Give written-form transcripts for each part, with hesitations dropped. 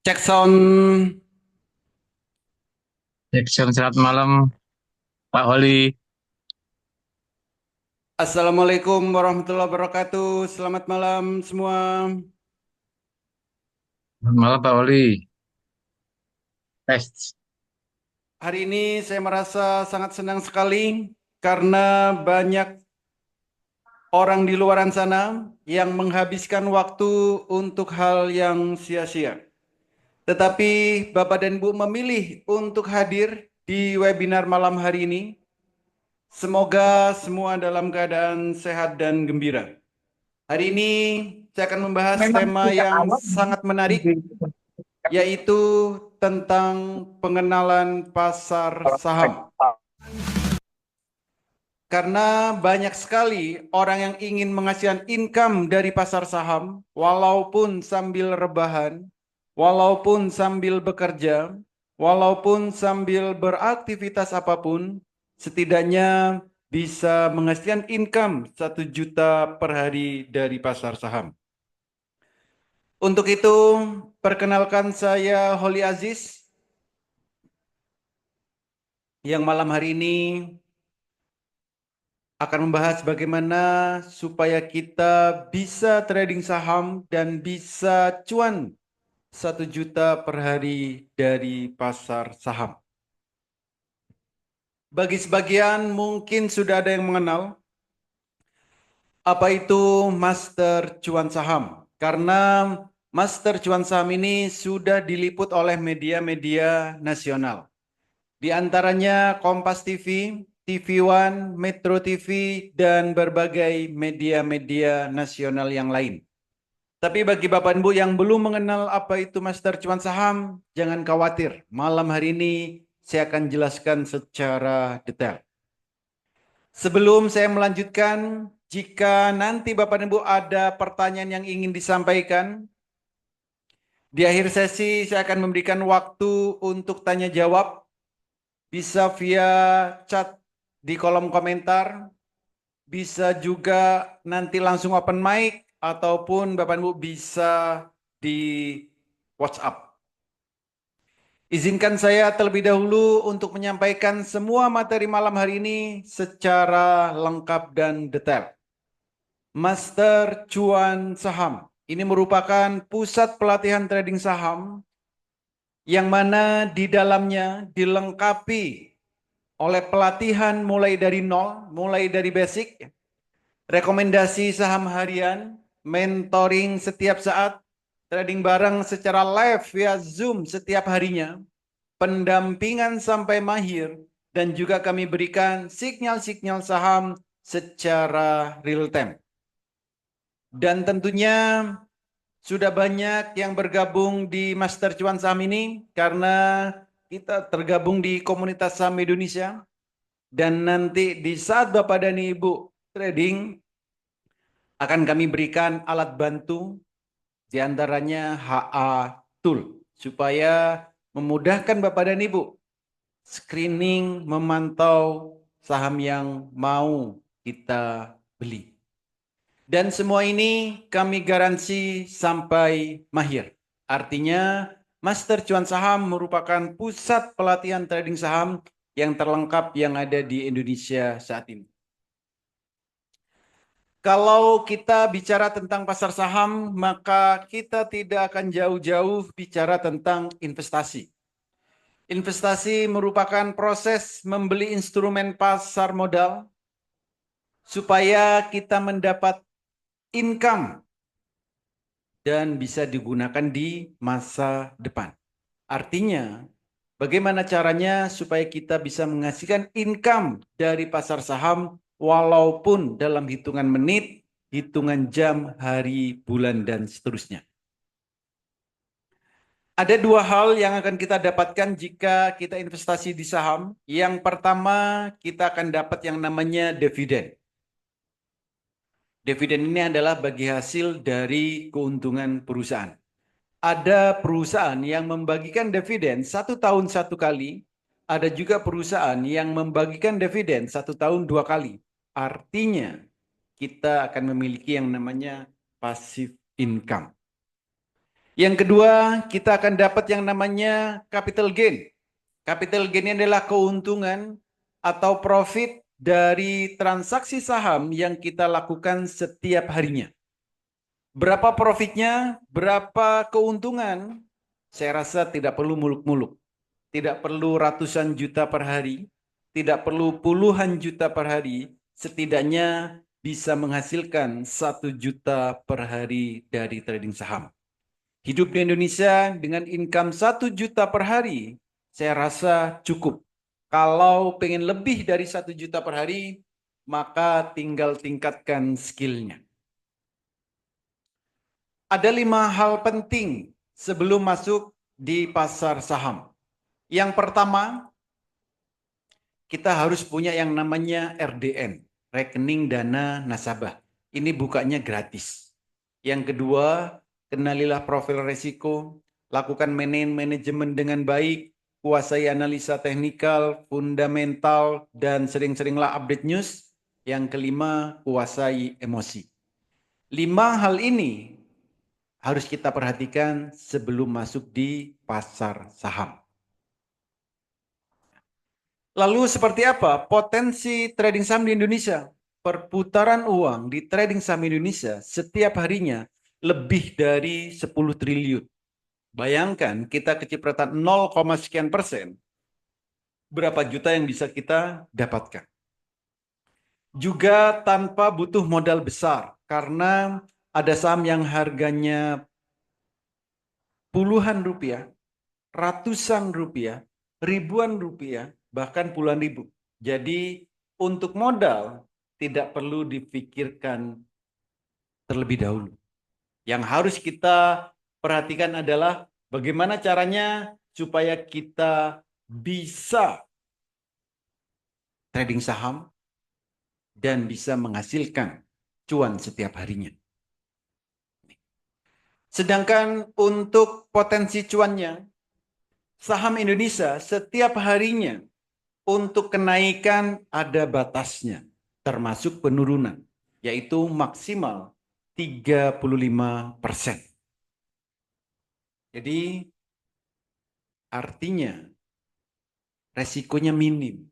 Cek sound. Jackson, selamat malam Pak Holi. Assalamualaikum warahmatullahi wabarakatuh. Selamat malam semua. Selamat malam Pak Holi. Tes. Hari ini saya merasa sangat senang sekali karena banyak orang di luaran sana yang menghabiskan waktu untuk hal yang sia-sia. Tetapi Bapak dan Ibu memilih untuk hadir di webinar malam hari ini. Semoga semua dalam keadaan sehat dan gembira. Hari ini saya akan membahas Memang tema sejak yang awal sangat menarik, yaitu tentang pengenalan pasar saham. Karena banyak sekali orang yang ingin menghasilkan income dari pasar saham, walaupun sambil rebahan, walaupun sambil bekerja, walaupun sambil beraktivitas apapun, setidaknya bisa menghasilkan income 1 juta per hari dari pasar saham. Untuk itu, perkenalkan saya Holly Aziz, yang malam hari ini akan membahas bagaimana supaya kita bisa trading saham dan bisa cuan 1 juta per hari dari pasar saham. Bagi sebagian mungkin sudah ada yang mengenal apa itu Master Cuan Saham. Karena Master Cuan Saham ini sudah diliput oleh media-media nasional. Di antaranya Kompas TV, TV One, Metro TV, dan berbagai media-media nasional yang lain. Tapi bagi Bapak Ibu yang belum mengenal apa itu Master Cuan Saham, jangan khawatir. Malam hari ini saya akan jelaskan secara detail. Sebelum saya melanjutkan, jika nanti Bapak Ibu ada pertanyaan yang ingin disampaikan, di akhir sesi saya akan memberikan waktu untuk tanya jawab. Bisa via chat di kolom komentar, bisa juga nanti langsung open mic, ataupun Bapak Ibu bisa di WhatsApp. Izinkan saya terlebih dahulu untuk menyampaikan semua materi malam hari ini secara lengkap dan detail. Master Cuan Saham ini merupakan pusat pelatihan trading saham yang mana di dalamnya dilengkapi oleh pelatihan mulai dari nol, mulai dari basic, rekomendasi saham harian, mentoring setiap saat, trading bareng secara live via Zoom setiap harinya, pendampingan sampai mahir, dan juga kami berikan sinyal-sinyal saham secara real time. Dan tentunya sudah banyak yang bergabung di Master Cuan Saham ini karena kita tergabung di komunitas saham Indonesia. Dan nanti di saat Bapak dan Ibu trading, akan kami berikan alat bantu, diantaranya HA Tool, supaya memudahkan Bapak dan Ibu screening, memantau saham yang mau kita beli. Dan semua ini kami garansi sampai mahir. Artinya, Master Cuan Saham merupakan pusat pelatihan trading saham yang terlengkap yang ada di Indonesia saat ini. Kalau kita bicara tentang pasar saham, maka kita tidak akan jauh-jauh bicara tentang investasi. Investasi merupakan proses membeli instrumen pasar modal supaya kita mendapat income dan bisa digunakan di masa depan. Artinya, bagaimana caranya supaya kita bisa menghasilkan income dari pasar saham walaupun dalam hitungan menit, hitungan jam, hari, bulan, dan seterusnya. Ada dua hal yang akan kita dapatkan jika kita investasi di saham. Yang pertama, kita akan dapat yang namanya dividen. Dividen ini adalah bagi hasil dari keuntungan perusahaan. Ada perusahaan yang membagikan dividen 1 tahun 1 kali. Ada juga perusahaan yang membagikan dividen 1 tahun 2 kali. Artinya, kita akan memiliki yang namanya passive income. Yang kedua, kita akan dapat yang namanya capital gain. Capital gain ini adalah keuntungan atau profit dari transaksi saham yang kita lakukan setiap harinya. Berapa profitnya, berapa keuntungan, saya rasa tidak perlu muluk-muluk. Tidak perlu ratusan juta per hari, tidak perlu puluhan juta per hari, setidaknya bisa menghasilkan 1 juta per hari dari trading saham. Hidup di Indonesia dengan income 1 juta per hari, saya rasa cukup. Kalau pengen lebih dari 1 juta per hari, maka tinggal tingkatkan skillnya. Ada 5 hal penting sebelum masuk di pasar saham. Yang pertama, kita harus punya yang namanya RDN, rekening dana nasabah. Ini bukanya gratis. Yang kedua, kenalilah profil risiko, lakukan manajemen dengan baik, kuasai analisa teknikal, fundamental, dan sering-seringlah update news. Yang kelima, kuasai emosi. 5 hal ini harus kita perhatikan sebelum masuk di pasar saham. Lalu seperti apa potensi trading saham di Indonesia? Perputaran uang di trading saham Indonesia setiap harinya lebih dari 10 triliun. Bayangkan kita kecipratan 0, sekian persen, berapa juta yang bisa kita dapatkan. Juga tanpa butuh modal besar, karena ada saham yang harganya puluhan rupiah, ratusan rupiah, ribuan rupiah, bahkan puluhan ribu. Jadi untuk modal tidak perlu dipikirkan terlebih dahulu. Yang harus kita perhatikan adalah bagaimana caranya supaya kita bisa trading saham dan bisa menghasilkan cuan setiap harinya. Sedangkan untuk potensi cuannya, saham Indonesia setiap harinya untuk kenaikan ada batasnya, termasuk penurunan, yaitu maksimal 35%. Jadi artinya resikonya minim,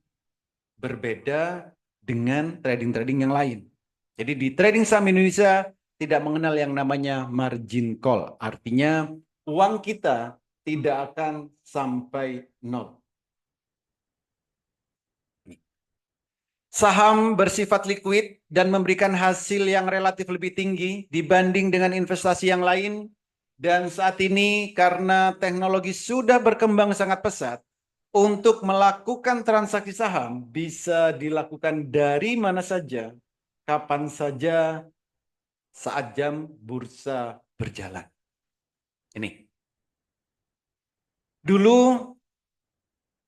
berbeda dengan trading-trading yang lain. Jadi di trading saham Indonesia tidak mengenal yang namanya margin call, artinya uang kita tidak akan sampai nol. Saham bersifat liquid dan memberikan hasil yang relatif lebih tinggi dibanding dengan investasi yang lain. Dan saat ini karena teknologi sudah berkembang sangat pesat, untuk melakukan transaksi saham bisa dilakukan dari mana saja, kapan saja, saat jam bursa berjalan. Ini. Dulu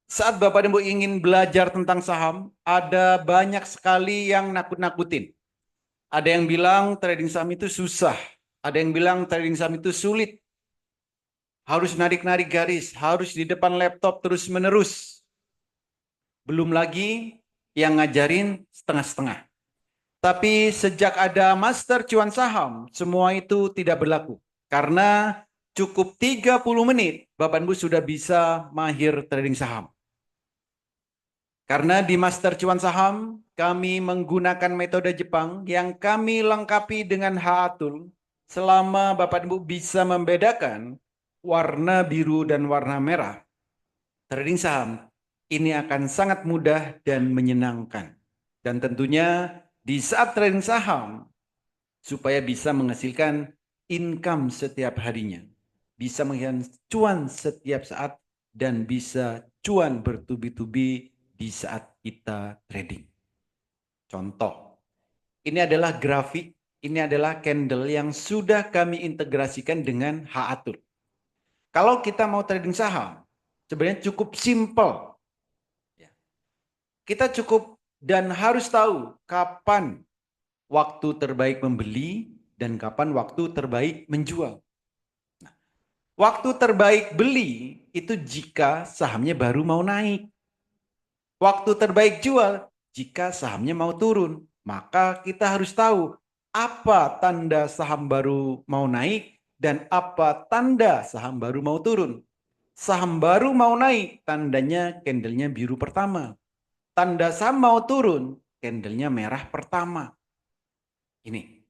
saat Bapak dan Ibu ingin belajar tentang saham, ada banyak sekali yang nakut-nakutin. Ada yang bilang trading saham itu susah. Ada yang bilang trading saham itu sulit. Harus narik-narik garis, harus di depan laptop terus-menerus. Belum lagi yang ngajarin setengah-setengah. Tapi sejak ada Master Cuan Saham, semua itu tidak berlaku. Karena cukup 30 menit, Bapak Ibu sudah bisa mahir trading saham. Karena di Master Cuan Saham, kami menggunakan metode Jepang yang kami lengkapi dengan Haatul. Selama Bapak Ibu bisa membedakan warna biru dan warna merah, trading saham ini akan sangat mudah dan menyenangkan. Dan tentunya di saat trading saham, supaya bisa menghasilkan income setiap harinya. Bisa menghasilkan cuan setiap saat dan bisa cuan bertubi-tubi di saat kita trading. Contoh, ini adalah grafik, ini adalah candle yang sudah kami integrasikan dengan Haatul. Kalau kita mau trading saham, sebenarnya cukup simple. Kita cukup dan harus tahu kapan waktu terbaik membeli dan kapan waktu terbaik menjual. Nah, waktu terbaik beli itu jika sahamnya baru mau naik. Waktu terbaik jual jika sahamnya mau turun. Maka kita harus tahu apa tanda saham baru mau naik Dan apa tanda saham baru mau turun? Saham baru mau naik, tandanya candlenya biru pertama. Tanda saham mau turun, candlenya merah pertama. Ini.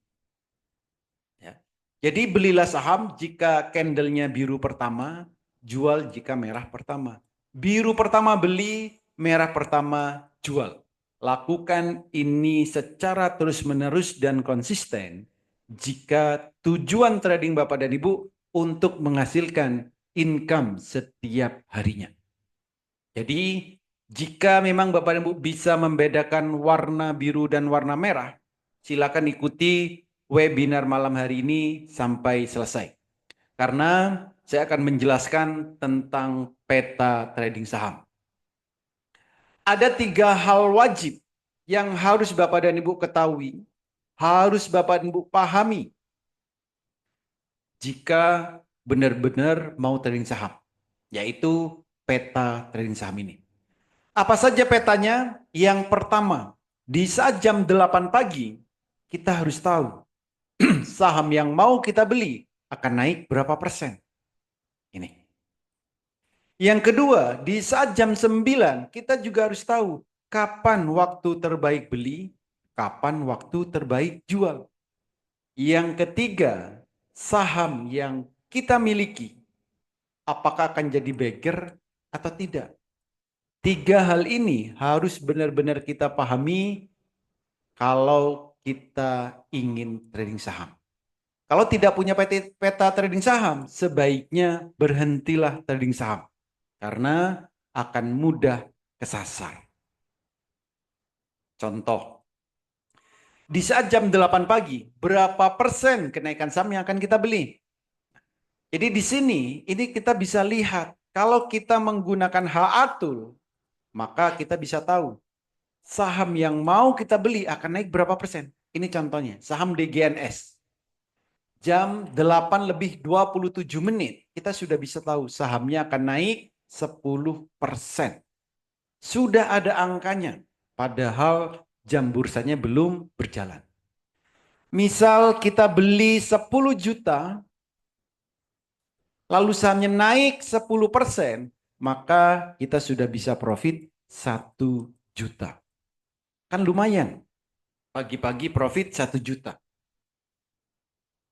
Ya. Jadi belilah saham jika candlenya biru pertama, jual jika merah pertama. Biru pertama beli, merah pertama jual. Lakukan ini secara terus-menerus dan konsisten jika tujuan trading Bapak dan Ibu untuk menghasilkan income setiap harinya. Jadi jika memang Bapak dan Ibu bisa membedakan warna biru dan warna merah, silakan ikuti webinar malam hari ini sampai selesai. Karena saya akan menjelaskan tentang peta trading saham. Ada 3 hal wajib yang harus Bapak dan Ibu ketahui, harus Bapak dan Ibu pahami jika benar-benar mau trading saham, yaitu peta trading saham ini. Apa saja petanya? Yang pertama, di saat jam 8 pagi, kita harus tahu saham yang mau kita beli akan naik berapa persen. Ini. Yang kedua, di saat jam 9, kita juga harus tahu kapan waktu terbaik beli, kapan waktu terbaik jual. Yang ketiga, saham yang kita miliki, apakah akan jadi bagger atau tidak. 3 hal ini harus benar-benar kita pahami kalau kita ingin trading saham. Kalau tidak punya peta trading saham, sebaiknya berhentilah trading saham. Karena akan mudah kesasar. Contoh, di saat jam 8 pagi, berapa persen kenaikan saham yang akan kita beli? Jadi di sini, ini kita bisa lihat, kalau kita menggunakan HA Tool, maka kita bisa tahu saham yang mau kita beli akan naik berapa persen. Ini contohnya, saham DGNS. Jam 8 lebih 27 menit, kita sudah bisa tahu sahamnya akan naik 10%. Sudah ada angkanya, padahal jam bursanya belum berjalan. Misal kita beli 10 juta, lalu sahamnya naik 10%, maka kita sudah bisa profit 1 juta. Kan lumayan. Pagi-pagi profit 1 juta.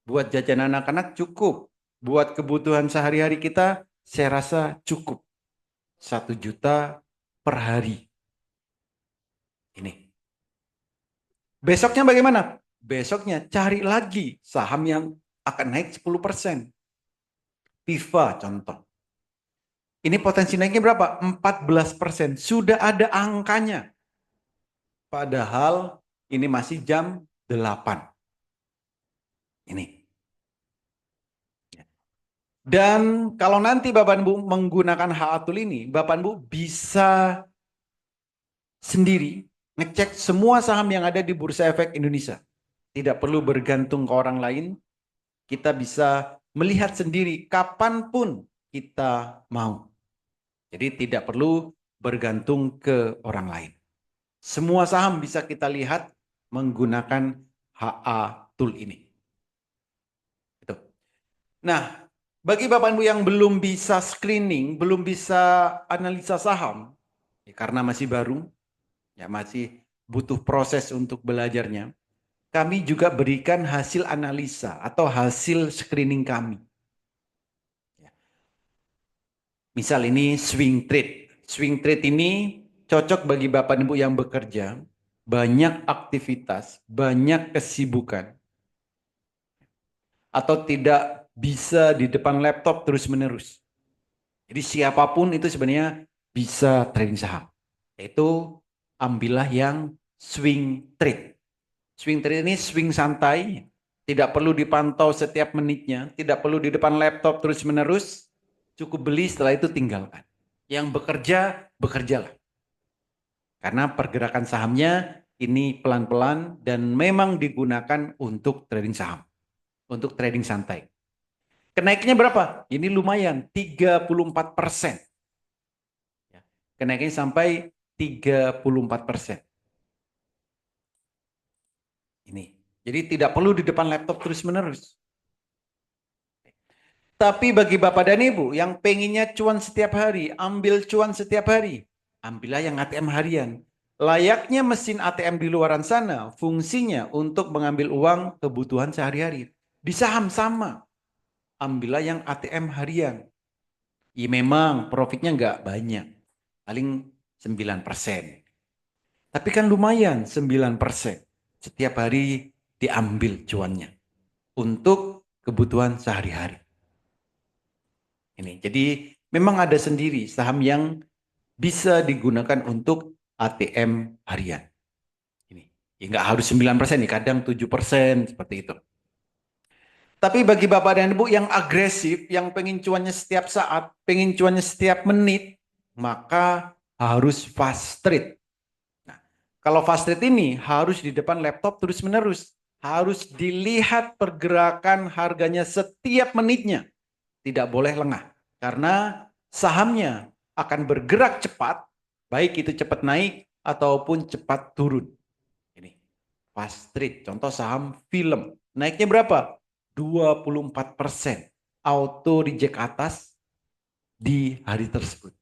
Buat jajan anak-anak cukup. Buat kebutuhan sehari-hari kita, saya rasa cukup. 1 juta per hari. Ini. Besoknya bagaimana? Besoknya cari lagi saham yang akan naik 10%. Viva contoh. Ini potensi naiknya berapa? 14%. Sudah ada angkanya. Padahal ini masih jam 8. Ini. Dan kalau nanti Bapak Ibu menggunakan HA Tool ini, Bapak Ibu bisa sendiri ngecek semua saham yang ada di Bursa Efek Indonesia. Tidak perlu bergantung ke orang lain. Kita bisa melihat sendiri kapanpun kita mau. Jadi tidak perlu bergantung ke orang lain. Semua saham bisa kita lihat menggunakan HA Tool ini. Itu. Nah, bagi Bapak Ibu yang belum bisa screening, belum bisa analisa saham, ya karena masih baru, ya masih butuh proses untuk belajarnya, kami juga berikan hasil analisa atau hasil screening kami. Misal ini swing trade. Swing trade ini cocok bagi Bapak Ibu yang bekerja, banyak aktivitas, banyak kesibukan, atau tidak bisa di depan laptop terus-menerus. Jadi siapapun itu sebenarnya bisa trading saham. Yaitu ambillah yang swing trade. Swing trade ini swing santai, tidak perlu dipantau setiap menitnya, tidak perlu di depan laptop terus-menerus, cukup beli setelah itu tinggalkan. Yang bekerja, bekerjalah. Karena pergerakan sahamnya ini pelan-pelan dan memang digunakan untuk trading saham. Untuk trading santai. Kenaikannya berapa? Ini lumayan, 34%. Kenaikannya sampai 34%. Ini. Jadi tidak perlu di depan laptop terus-menerus. Tapi bagi Bapak dan Ibu yang pengennya cuan setiap hari, ambil cuan setiap hari, ambillah yang ATM harian. Layaknya mesin ATM di luaran sana, fungsinya untuk mengambil uang kebutuhan sehari-hari. Di saham sama, ambillah yang ATM harian. Ya memang profitnya nggak banyak, paling 9%. Tapi kan lumayan 9%. Setiap hari diambil cuannya untuk kebutuhan sehari-hari. Ini. Jadi memang ada sendiri saham yang bisa digunakan untuk ATM harian. Ini. Ya nggak harus 9% nih, kadang 7% seperti itu. Tapi bagi Bapak dan Ibu yang agresif, yang pengen cuannya setiap saat, pengen cuannya setiap menit, maka harus fast trade. Nah, kalau fast trade ini harus di depan laptop terus-menerus. Harus dilihat pergerakan harganya setiap menitnya. Tidak boleh lengah. Karena sahamnya akan bergerak cepat, baik itu cepat naik ataupun cepat turun. Ini fast trade, contoh saham film. Naiknya berapa? 24%. Auto reject atas di hari tersebut.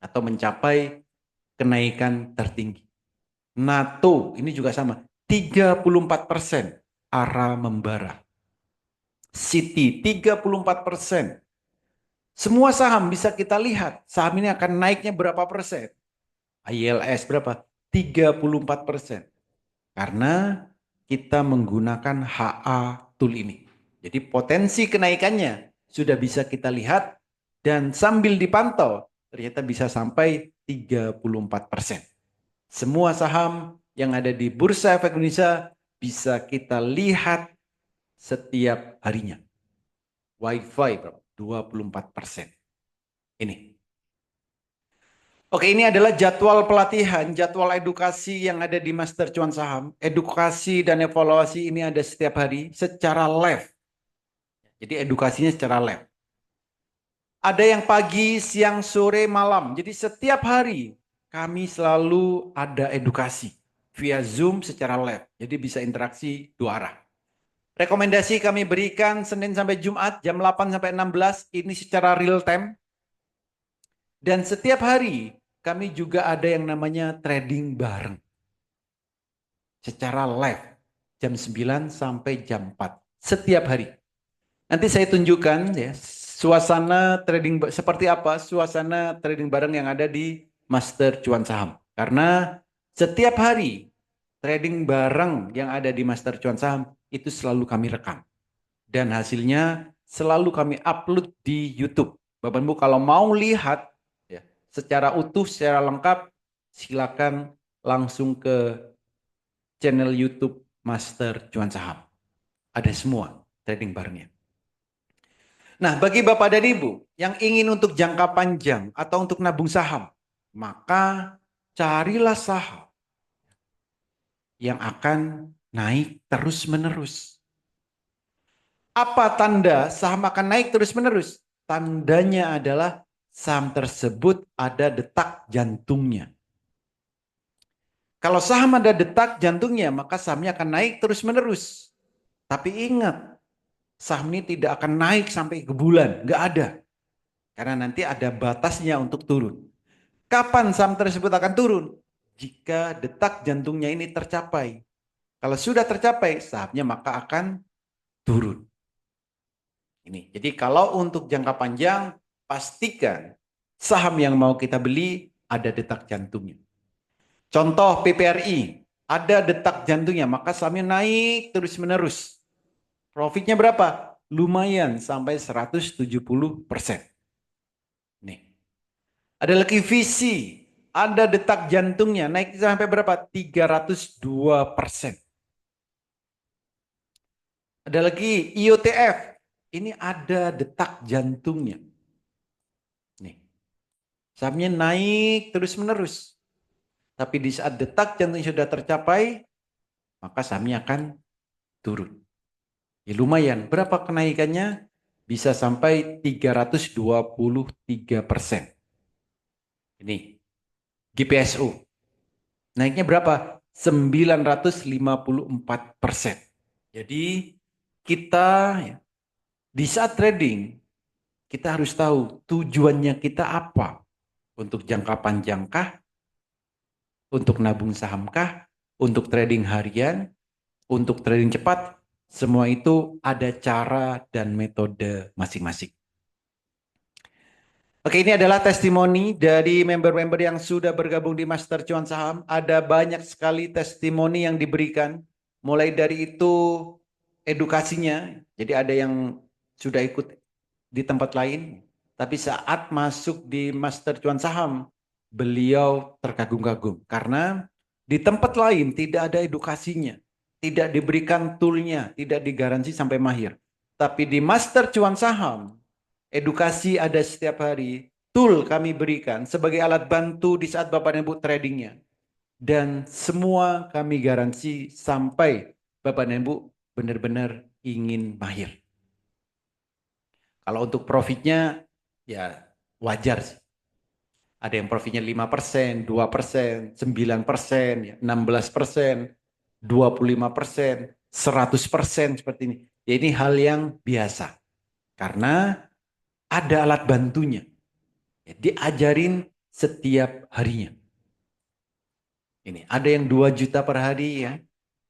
Atau mencapai kenaikan tertinggi. NATO ini juga sama. 34% arah membara. City 34%. Semua saham bisa kita lihat. Saham ini akan naiknya berapa persen. ILS berapa? 34%. Karena kita menggunakan HA tool ini. Jadi potensi kenaikannya sudah bisa kita lihat dan sambil dipantau ternyata bisa sampai 34%. Semua saham yang ada di Bursa Efek Indonesia bisa kita lihat setiap harinya. WiFi berapa? 24%. Ini. Oke, ini adalah jadwal pelatihan, jadwal edukasi yang ada di Master Cuan Saham. Edukasi dan evaluasi ini ada setiap hari secara live. Jadi edukasinya secara live. Ada yang pagi, siang, sore, malam. Jadi setiap hari kami selalu ada edukasi via Zoom secara live. Jadi bisa interaksi dua arah. Rekomendasi kami berikan Senin sampai Jumat jam 8 sampai 16 ini secara real time. Dan setiap hari kami juga ada yang namanya trading bareng. Secara live jam 9 sampai jam 4 setiap hari. Nanti saya tunjukkan ya suasana trading seperti apa suasana trading bareng yang ada di Master Cuan Saham. Karena setiap hari trading bareng yang ada di Master Cuan Saham itu selalu kami rekam. Dan hasilnya selalu kami upload di YouTube. Bapak Ibu kalau mau lihat ya, secara utuh, secara lengkap, silakan langsung ke channel YouTube Master Cuan Saham. Ada semua trading barengnya. Nah, bagi Bapak dan Ibu yang ingin untuk jangka panjang atau untuk nabung saham, maka carilah saham yang akan naik terus-menerus. Apa tanda saham akan naik terus-menerus? Tandanya adalah saham tersebut ada detak jantungnya. Kalau saham ada detak jantungnya, maka sahamnya akan naik terus-menerus. Tapi ingat, saham ini tidak akan naik sampai ke bulan. Nggak ada. Karena nanti ada batasnya untuk turun. Kapan saham tersebut akan turun? Jika detak jantungnya ini tercapai. Kalau sudah tercapai, sahamnya maka akan turun. Ini. Jadi kalau untuk jangka panjang, pastikan saham yang mau kita beli ada detak jantungnya. Contoh PPRI, ada detak jantungnya, maka sahamnya naik terus-menerus. Profitnya berapa? Lumayan sampai 170%. Nih. Ada lagi visi, ada detak jantungnya, naik sampai berapa? 302%. Ada lagi IOTF, ini ada detak jantungnya. Nih. Sahamnya naik terus-menerus. Tapi di saat detak jantung sudah tercapai, maka sahamnya akan turun. Ya lumayan, berapa kenaikannya? Bisa sampai 323%. Ini GPSU. Naiknya berapa? 954%. Jadi kita ya, di saat trading Kita harus tahu tujuannya kita apa. Untuk jangka panjangkah? Untuk nabung sahamkah? Untuk trading harian? Untuk trading cepat? Semua itu ada cara dan metode masing-masing. Oke, ini adalah testimoni dari member-member yang sudah bergabung di Master Cuan Saham. Ada banyak sekali testimoni yang diberikan. Mulai dari itu edukasinya. Jadi ada yang sudah ikut di tempat lain. Tapi saat masuk di Master Cuan Saham, beliau terkagum-kagum. Karena di tempat lain tidak ada edukasinya. Tidak diberikan toolnya, tidak digaransi sampai mahir. Tapi di Master Cuan Saham, edukasi ada setiap hari. Tool kami berikan sebagai alat bantu di saat Bapak dan Ibu tradingnya. Dan semua kami garansi sampai Bapak dan Ibu benar-benar ingin mahir. Kalau untuk profitnya ya wajar sih. Ada yang profitnya 5%, 2%, 9%, ya, 16%, 25%, 100% seperti ini. Ya, ini hal yang biasa. Karena ada alat bantunya. Ya, diajarin setiap harinya. Ini ada yang 2 juta per hari ya.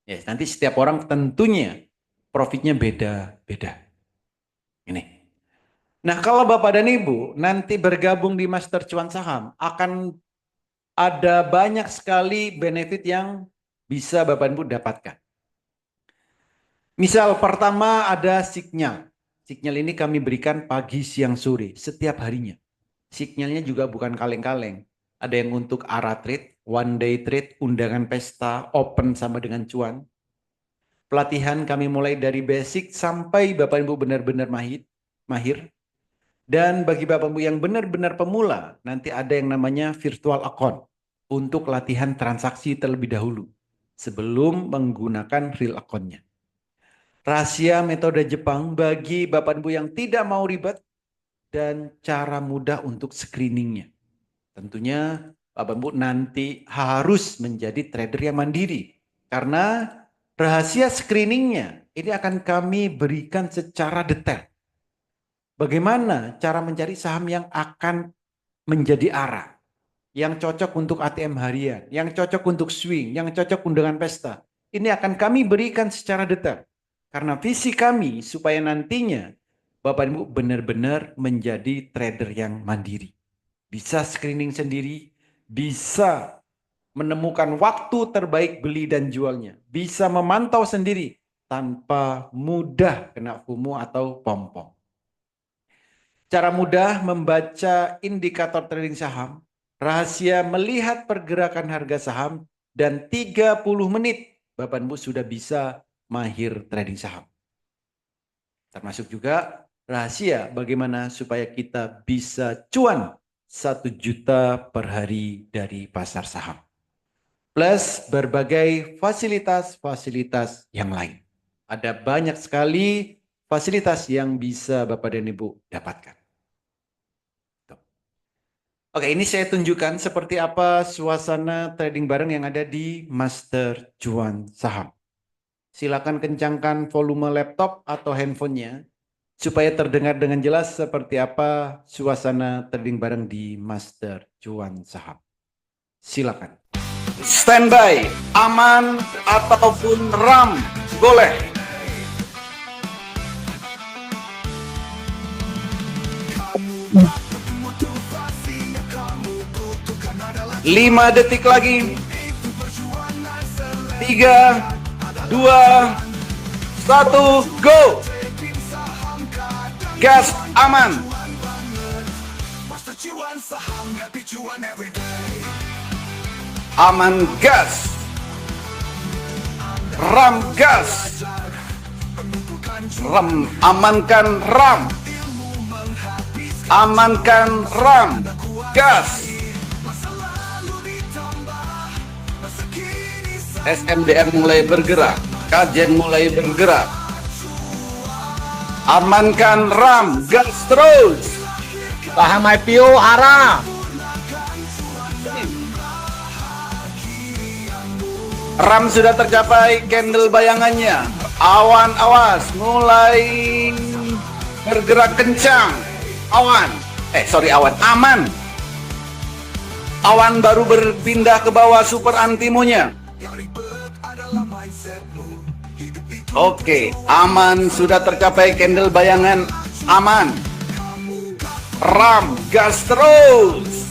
Ya, nanti setiap orang tentunya profitnya beda-beda. Ini. Nah, kalau Bapak dan Ibu nanti bergabung di Master Cuan Saham, akan ada banyak sekali benefit yang bisa Bapak dan Ibu dapatkan. Misal pertama ada signal. Signal ini kami berikan pagi, siang, sore, setiap harinya. Signalnya juga bukan kaleng-kaleng. Ada yang untuk ARA trade, one day trade, undangan pesta, open sama dengan cuan. Pelatihan kami mulai dari basic sampai Bapak Ibu benar-benar mahir. Dan bagi Bapak Ibu yang benar-benar pemula, nanti ada yang namanya virtual account untuk latihan transaksi terlebih dahulu sebelum menggunakan real account-nya. Rahasia metode Jepang bagi Bapak Ibu yang tidak mau ribet dan cara mudah untuk screeningnya. Tentunya Bapak Ibu nanti harus menjadi trader yang mandiri karena rahasia screeningnya ini akan kami berikan secara detail. Bagaimana cara mencari saham yang akan menjadi arah, yang cocok untuk ATM harian, yang cocok untuk swing, yang cocok undangan pesta. Ini akan kami berikan secara detail. Karena visi kami supaya nantinya Bapak Ibu benar-benar menjadi trader yang mandiri. Bisa screening sendiri, bisa menemukan waktu terbaik beli dan jualnya. Bisa memantau sendiri tanpa mudah kena FOMO atau pom-pom. Cara mudah membaca indikator trading saham, rahasia melihat pergerakan harga saham, dan 30 menit Bapak Ibu sudah bisa mahir trading saham. Termasuk juga rahasia bagaimana supaya kita bisa cuan 1 juta per hari dari pasar saham. Plus berbagai fasilitas-fasilitas yang lain. Ada banyak sekali fasilitas yang bisa Bapak dan Ibu dapatkan. Oke, ini saya tunjukkan seperti apa suasana trading bareng yang ada di Master Cuan Saham. Silakan kencangkan volume laptop atau handphonenya supaya terdengar dengan jelas seperti apa suasana trading bareng di Master Cuan Saham. Silakan. Standby, aman ataupun RAM, boleh. 5 detik lagi. 3, 2, 1, go. Gas aman. Aman gas. RAM gas. RAM, amankan RAM. Amankan RAM. Gas. SMDR mulai bergerak, kajian mulai bergerak. Amankan RAM, gas terus. Saham IPO arah. RAM sudah tercapai candle bayangannya. Awan awas mulai bergerak kencang. Awan. Aman. Awan baru berpindah ke bawah super antimonya. Oke, aman sudah tercapai candle bayangan aman. Ram, gas terus.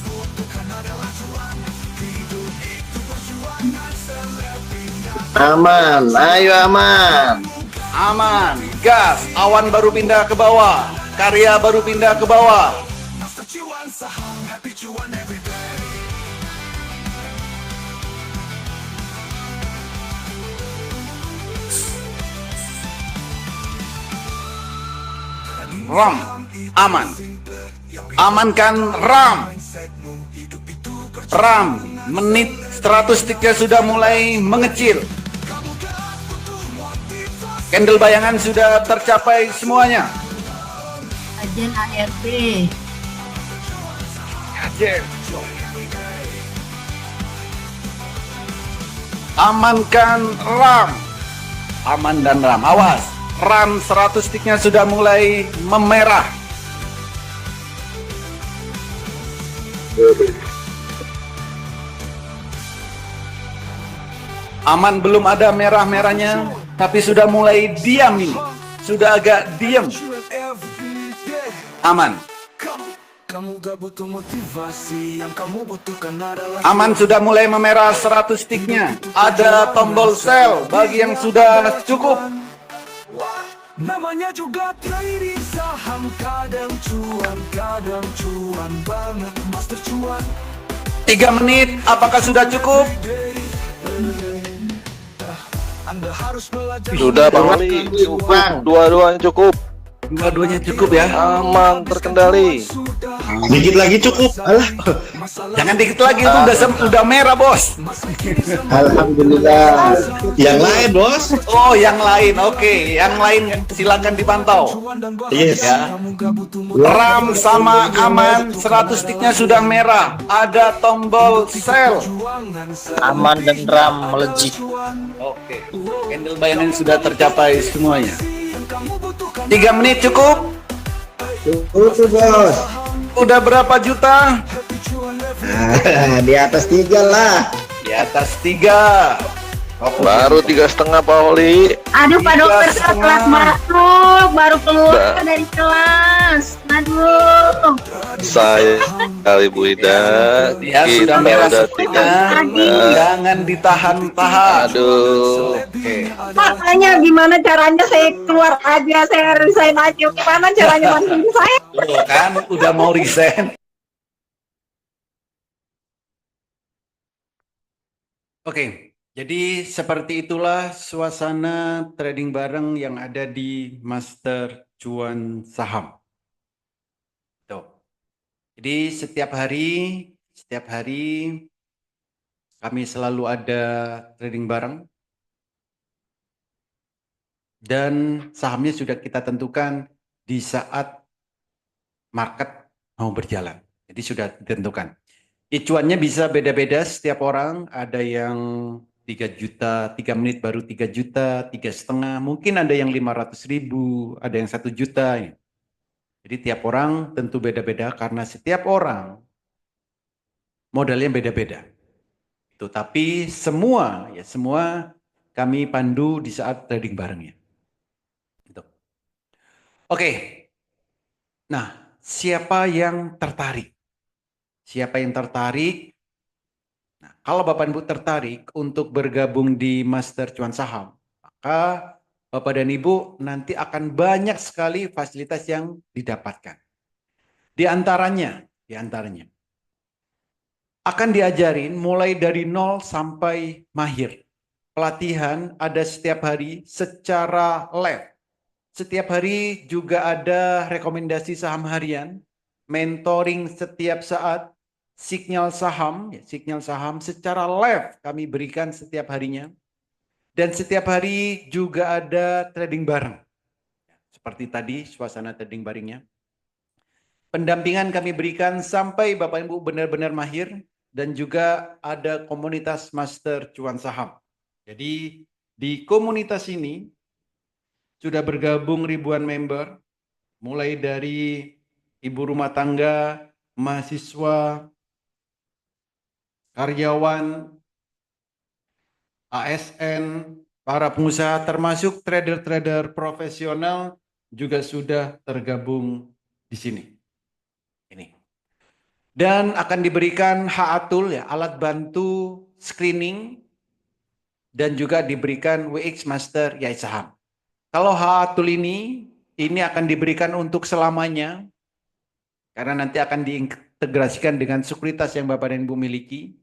Aman, ayo aman. Aman, gas, awan baru pindah ke bawah. Karya baru pindah ke bawah. Ram, aman. Amankan Ram. Ram, menit 100 tiknya sudah mulai mengecil. Candle bayangan sudah tercapai semuanya. Ajen ART. Amankan Ram. Aman dan Ram, awas. Ram 100 tiknya sudah mulai memerah. Aman belum ada merah-merahnya, tapi sudah mulai diam ini. Sudah agak diam. Aman. Aman sudah mulai memerah 100 tiknya. Ada tombol sell bagi yang sudah cukup. Namanya juga trading saham, kadang cuan banget, master cuan. 3 menit, apakah sudah cukup? Anda harus belajar. Sudah Bang Wali, cukup. Dua-duanya cukup. Dua-duanya cukup ya. Aman, terkendali. Dikit lagi cukup. Alah. Jangan dikit lagi, itu udah merah, Bos. Alhamdulillah. Yang lain, Bos. Oh, yang lain. Oke, yang lain silakan dipantau. Yes. Ya. Ram sama aman 100 tiknya sudah merah. Ada tombol sell. Aman dan Ram melejit. Oke. Candle bayangan sudah tercapai semuanya. 3 menit cukup? Cukup, Bos. Udah berapa juta? Di atas 3 lah. Di atas 3. Baru 3,5 Pak Wali. Aduh, Pak Dokter, setengah. kelas masuk, baru keluar dari kelas. Aduh. Saya kali Bu Ida. Ya Kita sudah merah udah semuanya. 3,5. Jangan ditahan-tahan. Aduh. Oke. Makanya gimana caranya saya keluar aja, saya resign aja. Gimana caranya bantuin saya? Tuh kan udah mau resign. Oke, jadi seperti itulah suasana trading bareng yang ada di Master Cuan Saham. Tuh. Jadi setiap hari kami selalu ada trading bareng. Dan sahamnya sudah kita tentukan di saat market mau berjalan. Jadi sudah ditentukan. Icuannya bisa beda-beda setiap orang. Ada yang 3 juta, 3 menit baru 3 juta, 3,5. Mungkin ada yang 500.000, ada yang 1 juta. Jadi tiap orang tentu beda-beda karena setiap orang modalnya beda-beda. Itu, tapi semua kami pandu di saat trading barengnya. Gitu. Oke. Nah, siapa yang tertarik? Siapa yang tertarik? Nah, kalau Bapak Ibu tertarik untuk bergabung di Master Cuan Saham, maka Bapak dan Ibu nanti akan banyak sekali fasilitas yang didapatkan. Di antaranya akan diajarin mulai dari 0 sampai mahir. Pelatihan ada setiap hari secara live. Setiap hari juga ada rekomendasi saham harian, mentoring setiap saat, sinyal saham secara live kami berikan setiap harinya. Dan setiap hari juga ada trading bareng. Seperti tadi suasana trading barengnya. Pendampingan kami berikan sampai Bapak Ibu benar-benar mahir. Dan juga ada komunitas Master Cuan Saham. Jadi di komunitas ini sudah bergabung ribuan member. Mulai dari ibu rumah tangga, mahasiswa, karyawan, ASN, para pengusaha termasuk trader-trader profesional juga sudah tergabung di sini. Ini. Dan akan diberikan HA-Tool ya, alat bantu screening dan juga diberikan WX Master Yai Saham. Kalau HA-Tool ini akan diberikan untuk selamanya karena nanti akan diintegrasikan dengan sekuritas yang Bapak dan Ibu miliki.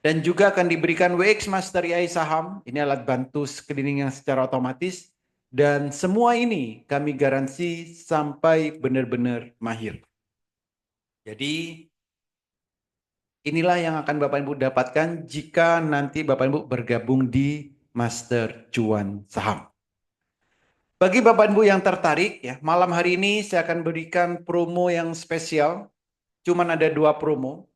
Dan juga akan diberikan WX Master AI Saham. Ini alat bantu screening yang secara otomatis. Dan semua ini kami garansi sampai benar-benar mahir. Jadi inilah yang akan Bapak Ibu dapatkan jika nanti Bapak Ibu bergabung di Master Cuan Saham. Bagi Bapak Ibu yang tertarik, ya, malam hari ini saya akan berikan promo yang spesial. Cuman ada 2 promo.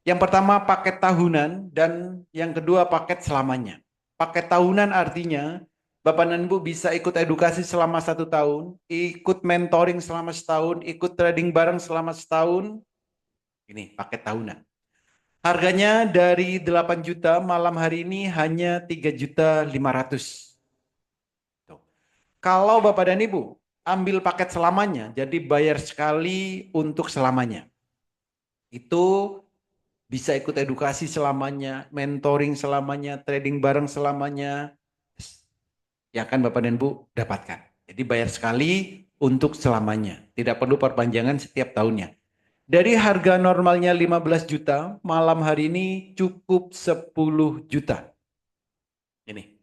Yang pertama paket tahunan dan yang kedua paket selamanya. Paket tahunan artinya Bapak dan Ibu bisa ikut edukasi selama 1 tahun, ikut mentoring selama setahun, ikut trading bareng selama setahun. Ini paket tahunan. Harganya dari 8 juta, malam hari ini hanya 3.500.000. Kalau Bapak dan Ibu ambil paket selamanya, jadi bayar sekali untuk selamanya. Itu bisa ikut edukasi selamanya, mentoring selamanya, trading bareng selamanya, yang akan Bapak dan Ibu dapatkan. Jadi bayar sekali untuk selamanya. Tidak perlu perpanjangan setiap tahunnya. Dari harga normalnya 15 juta, malam hari ini cukup 10 juta. Ini.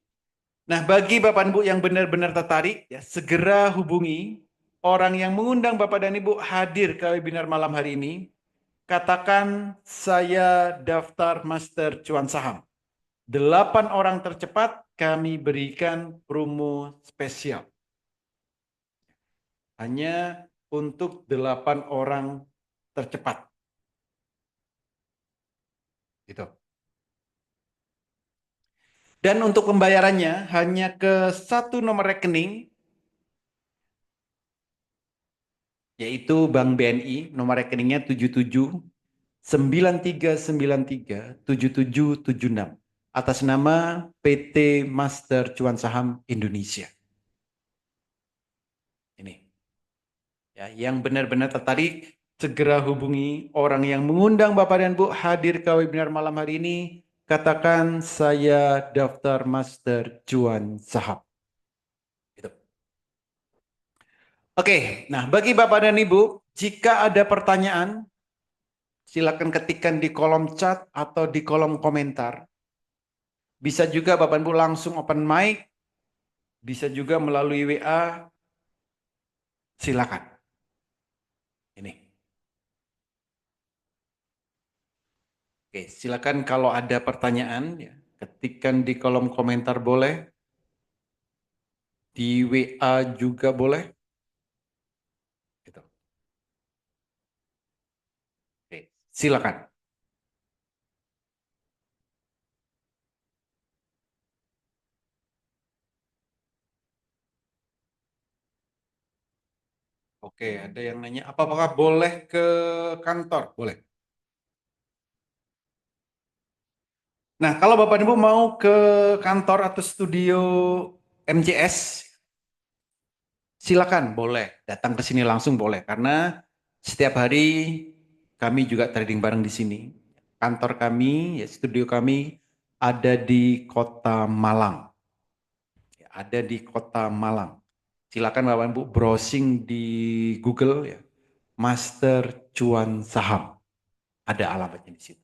Nah, bagi Bapak dan Ibu yang benar-benar tertarik, ya, segera hubungi orang yang mengundang Bapak dan Ibu hadir ke webinar malam hari ini. Katakan saya daftar Master Cuan Saham. 8 orang tercepat kami berikan promo spesial. Hanya untuk 8 orang tercepat. Gitu. Dan untuk pembayarannya hanya ke 1 nomor rekening, yaitu Bank BNI, nomor rekeningnya 7793937776 atas nama PT Master Cuan Saham Indonesia. Ini. Ya, yang benar-benar tertarik segera hubungi orang yang mengundang Bapak dan Bu hadir ke webinar malam hari ini. Katakan saya daftar Master Cuan Saham. Gitu. Oke, nah bagi Bapak dan Ibu, jika ada pertanyaan, silakan ketikkan di kolom chat atau di kolom komentar. Bisa juga Bapak Ibu langsung open mic, bisa juga melalui WA, silakan. Ini. Oke, silakan kalau ada pertanyaan, ya, ketikkan di kolom komentar boleh, di WA juga boleh. Gitu. Oke, silakan. Oke, ada yang nanya, apakah boleh ke kantor? Boleh. Nah, kalau Bapak Ibu mau ke kantor atau studio MJS, silakan, boleh. Datang ke sini langsung boleh. Karena setiap hari kami juga trading bareng di sini. Kantor kami, ya, studio kami ada di Kota Malang. Ada di Kota Malang. Silakan Bapak Ibu browsing di Google, ya, Master Cuan Saham. Ada alamatnya di situ.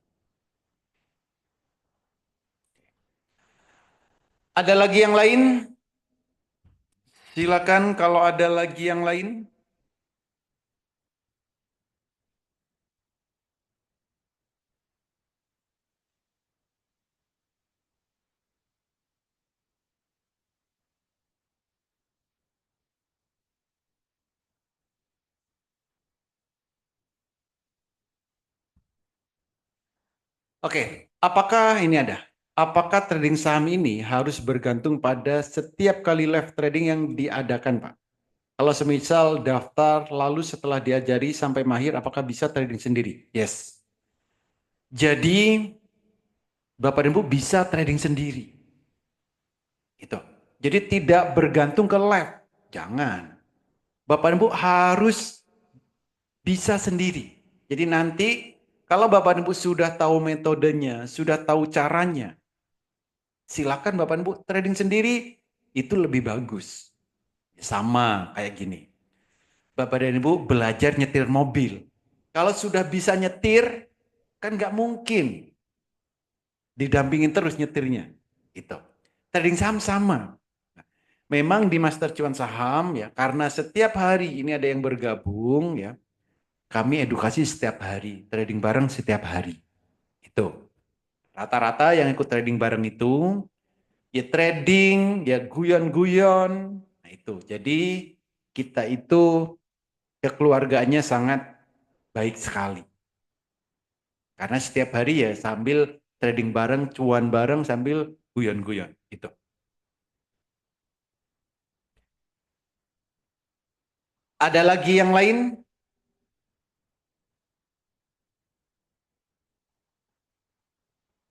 Ada lagi yang lain? Silakan kalau ada lagi yang lain. Oke, apakah ini ada? Apakah trading saham ini harus bergantung pada setiap kali live trading yang diadakan, Pak? Kalau semisal daftar lalu setelah diajari sampai mahir, apakah bisa trading sendiri? Yes. Jadi Bapak dan Ibu bisa trading sendiri. Gitu. Jadi tidak bergantung ke lab. Jangan. Bapak dan Ibu harus bisa sendiri. Jadi nanti kalau Bapak dan Ibu sudah tahu metodenya, sudah tahu caranya, silakan Bapak dan Ibu trading sendiri, itu lebih bagus. Sama kayak gini. Bapak dan Ibu belajar nyetir mobil. Kalau sudah bisa nyetir, kan nggak mungkin didampingin terus nyetirnya. Gitu. Trading saham sama. Memang di Master Cuan Saham ya, karena setiap hari ini ada yang bergabung ya, kami edukasi setiap hari, trading bareng setiap hari. Itu. Rata-rata yang ikut trading bareng itu ya trading, ya guyon-guyon. Nah itu. Jadi kita itu kekeluargaannya sangat baik sekali. Karena setiap hari ya sambil trading bareng, cuan bareng sambil guyon-guyon. Itu. Ada lagi yang lain?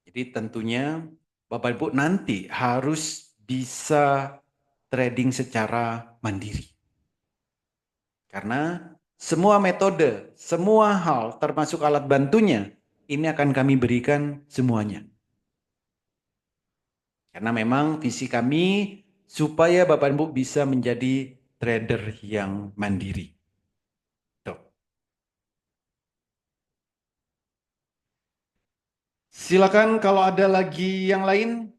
Jadi tentunya Bapak Ibu nanti harus bisa trading secara mandiri. Karena semua metode, semua hal termasuk alat bantunya, ini akan kami berikan semuanya. Karena memang visi kami supaya Bapak Ibu bisa menjadi trader yang mandiri. Tuh. Silakan kalau ada lagi yang lain.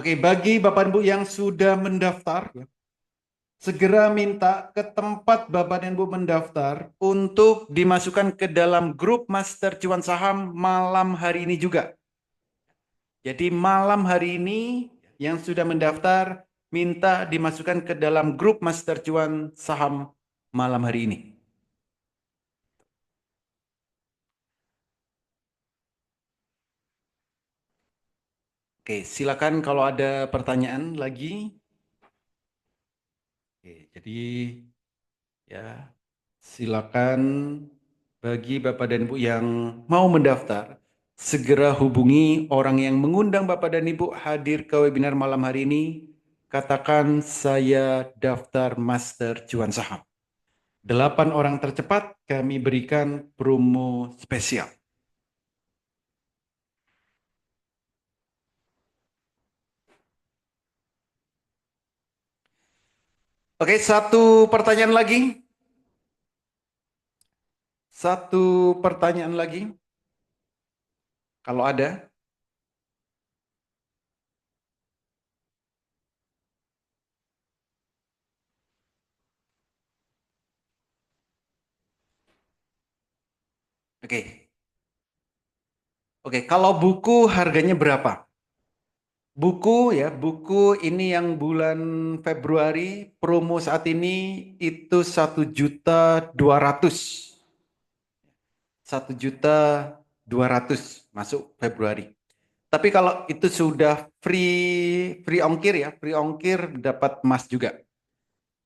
Oke, bagi Bapak Ibu yang sudah mendaftar, ya, segera minta ke tempat Bapak dan Ibu mendaftar untuk dimasukkan ke dalam grup Master Cuan Saham malam hari ini juga. Jadi malam hari ini yang sudah mendaftar minta dimasukkan ke dalam grup Master Cuan Saham malam hari ini. Oke, silakan kalau ada pertanyaan lagi. Oke, jadi ya silakan bagi Bapak dan Ibu yang mau mendaftar, segera hubungi orang yang mengundang Bapak dan Ibu hadir ke webinar malam hari ini. Katakan saya daftar Master Cuan Saham. 8 orang tercepat kami berikan promo spesial. Oke, satu pertanyaan lagi. Satu pertanyaan lagi. Kalau ada. Oke. Oke, kalau buku harganya berapa? Buku ya, buku ini yang bulan Februari promo saat ini itu 1.200.000. 1.200.000 masuk Februari. Tapi kalau itu sudah free ongkir ya, free ongkir dapat emas juga.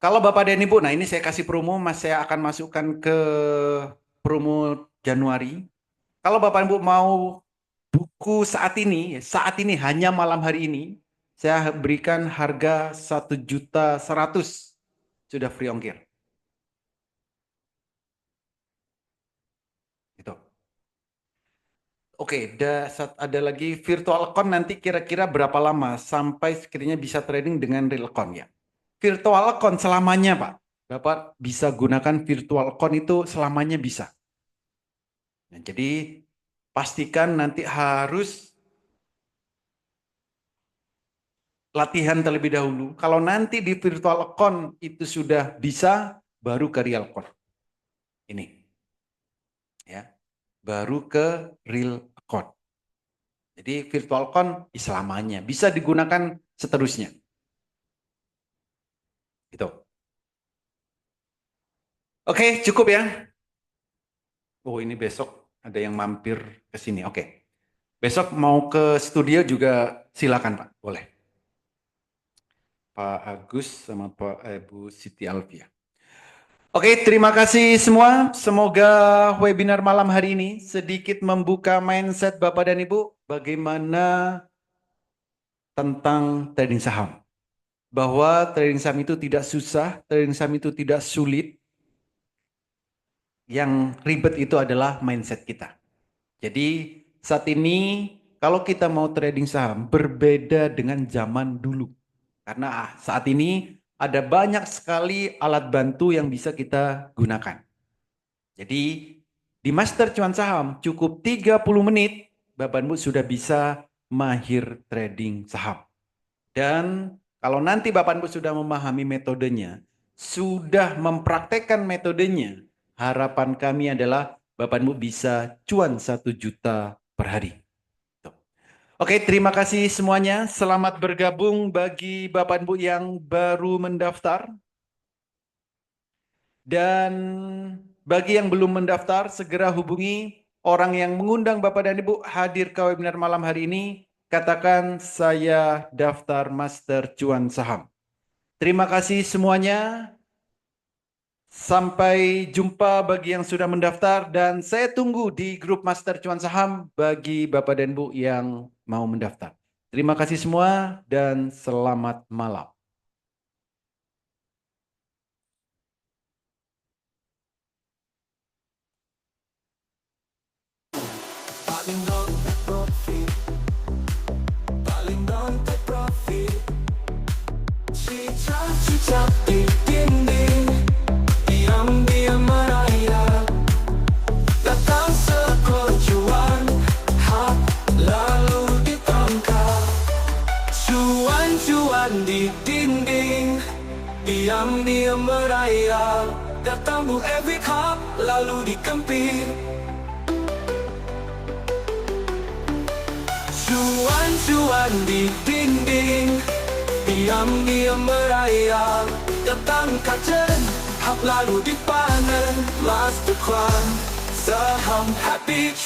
Kalau Bapak dan Ibu, nah ini saya kasih promo, Mas saya akan masukkan ke promo Januari. Kalau Bapak Ibu mau buku saat ini hanya malam hari ini, saya berikan harga 1.100.000 sudah free ongkir. Gitu. Oke, ada lagi virtual account nanti kira-kira berapa lama sampai sekiranya bisa trading dengan real account ya. Virtual account selamanya Pak. Bapak bisa gunakan virtual account itu selamanya bisa. Nah, jadi pastikan nanti harus latihan terlebih dahulu. Kalau nanti di virtual account itu sudah bisa, baru ke real account. Ini. Ya. Baru ke real account. Jadi VirtualCon selamanya bisa digunakan seterusnya. Gitu. Oke, cukup ya. Oh, ini besok ada yang mampir ke sini. Oke. Besok mau ke studio juga silakan, Pak. Boleh. Pak Agus sama Pak Ibu Siti Alfia. Oke, terima kasih semua. Semoga webinar malam hari ini sedikit membuka mindset Bapak dan Ibu bagaimana tentang trading saham. Bahwa trading saham itu tidak susah, trading saham itu tidak sulit. Yang ribet itu adalah mindset kita. Jadi saat ini kalau kita mau trading saham berbeda dengan zaman dulu. Karena saat ini ada banyak sekali alat bantu yang bisa kita gunakan. Jadi di Master Cuan Saham cukup 30 menit Bapak Ibu sudah bisa mahir trading saham. Dan kalau nanti Bapak Ibu sudah memahami metodenya, sudah mempraktekkan metodenya, harapan kami adalah Bapak Ibu bisa cuan 1 juta per hari. Oke, terima kasih semuanya. Selamat bergabung bagi Bapak Ibu yang baru mendaftar. Dan bagi yang belum mendaftar, segera hubungi orang yang mengundang Bapak dan Ibu hadir ke webinar malam hari ini. Katakan saya daftar Master Cuan Saham. Terima kasih semuanya. Sampai jumpa bagi yang sudah mendaftar dan saya tunggu di grup Master Cuan Saham bagi Bapak dan Ibu yang mau mendaftar. Terima kasih semua dan selamat malam. Cicak di dinding, diam-diam merayap, datang sekejuan, hap lalu ditangkap. Cuan-cuan di dinding, diam-diam merayap, datang bu every cup lalu dikempit. Cuan-cuan di dinding, diam-diam merayap, datang kajen, hap lalu dipanen, Master Cuan Saham happy.